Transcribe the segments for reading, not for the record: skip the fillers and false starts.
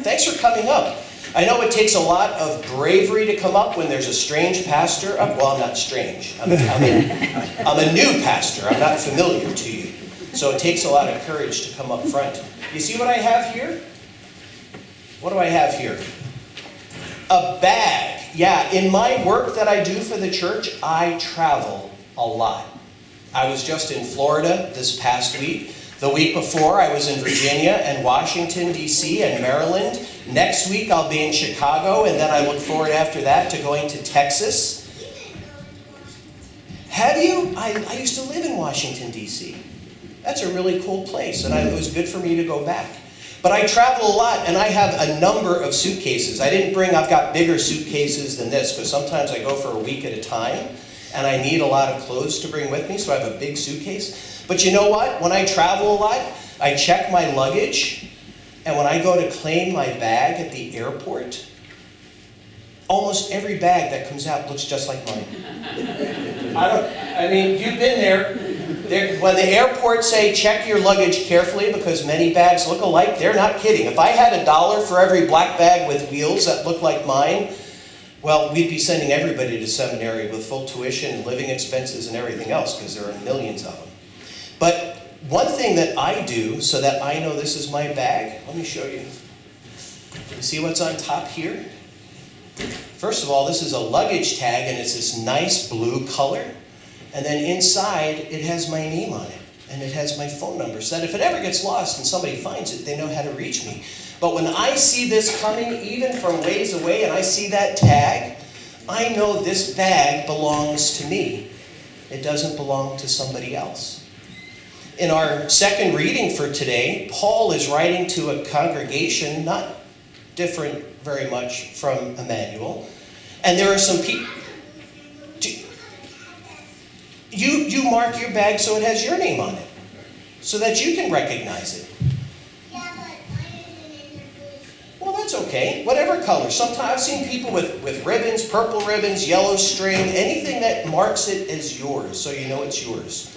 Thanks for coming up. I know it takes a lot of bravery to come up when there's a strange pastor. Well, I'm not strange. I'm a new pastor. I'm not familiar to you. So it takes a lot of courage to come up front. You see what I have here? What do I have here? A bag. Yeah, in my work that I do for the church, I travel a lot. I was just in Florida this past week. The week before, I was in Virginia and Washington, D.C. and Maryland. Next week, I'll be in Chicago, and then I look forward after that to going to Texas. Have you? I used to live in Washington, D.C. That's a really cool place, and it was good for me to go back. But I travel a lot, and I have a number of suitcases. I've got bigger suitcases than this, because sometimes I go for a week at a time, and I need a lot of clothes to bring with me, so I have a big suitcase. But you know what? When I travel a lot, I check my luggage, and when I go to claim my bag at the airport, almost every bag that comes out looks just like mine. You've been there. When the airports say check your luggage carefully because many bags look alike, they're not kidding. If I had $1 for every black bag with wheels that look like mine, well, we'd be sending everybody to seminary with full tuition and living expenses and everything else because there are millions of them. But one thing that I do so that I know this is my bag, let me show you. You see what's on top here? First of all, this is a luggage tag, and it's this nice blue color. And then inside, it has my name on it, and it has my phone number, so that if it ever gets lost and somebody finds it, they know how to reach me. But when I see this coming, even from ways away, and I see that tag, I know this bag belongs to me. It doesn't belong to somebody else. In our second reading for today, Paul is writing to a congregation not different very much from Emmanuel. And there are some people... You mark your bag so it has your name on it, so that you can recognize it. Yeah, but mine isn't in there. Well, that's okay. Whatever color. Sometimes I've seen people with ribbons, purple ribbons, yellow string, anything that marks it as yours, so you know it's yours.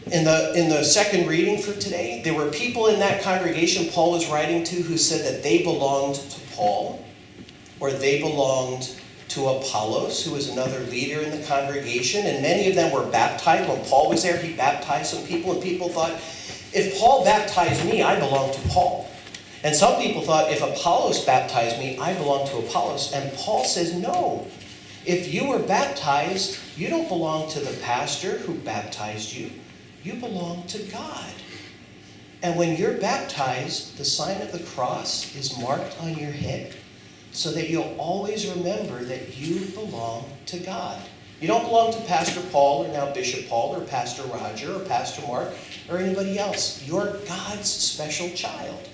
In the second reading for today, there were people in that congregation Paul was writing to who said that they belonged to Paul, or they belonged to Apollos, who was another leader in the congregation, and many of them were baptized. When Paul was there, he baptized some people, and people thought, if Paul baptized me, I belong to Paul. And some people thought, if Apollos baptized me, I belong to Apollos. And Paul says, no. If you were baptized, you don't belong to the pastor who baptized you. You belong to God. And when you're baptized, the sign of the cross is marked on your head so that you'll always remember that you belong to God. You don't belong to Pastor Paul, or now Bishop Paul, or Pastor Roger, or Pastor Mark, or anybody else. You're God's special child.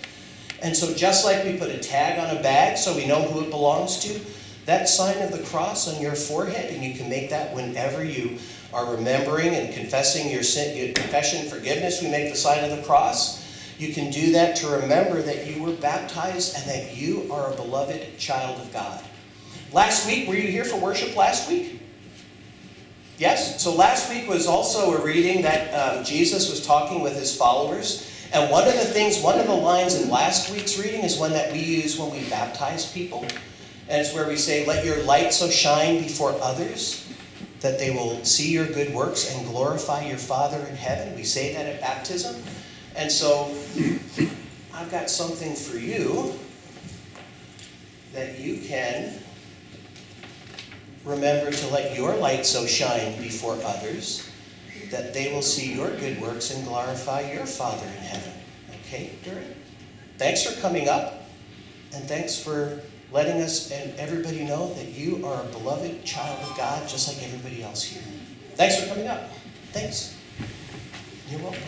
And so just like we put a tag on a bag so we know who it belongs to, that sign of the cross on your forehead, and you can make that whenever you are remembering and confessing your sin, your confession, forgiveness, we make the sign of the cross. You can do that to remember that you were baptized and that you are a beloved child of God. Last week, were you here for worship last week? Yes? So last week was also a reading that Jesus was talking with his followers. And one of the lines in last week's reading is one that we use when we baptize people. And it's where we say, let your light so shine before others that they will see your good works and glorify your Father in heaven. We say that at baptism. And so I've got something for you that you can remember to let your light so shine before others that they will see your good works and glorify your Father in heaven. Okay, Durin? Thanks for coming up, and thanks for letting us and everybody know that you are a beloved child of God, just like everybody else here. Thanks for coming up. Thanks. You're welcome.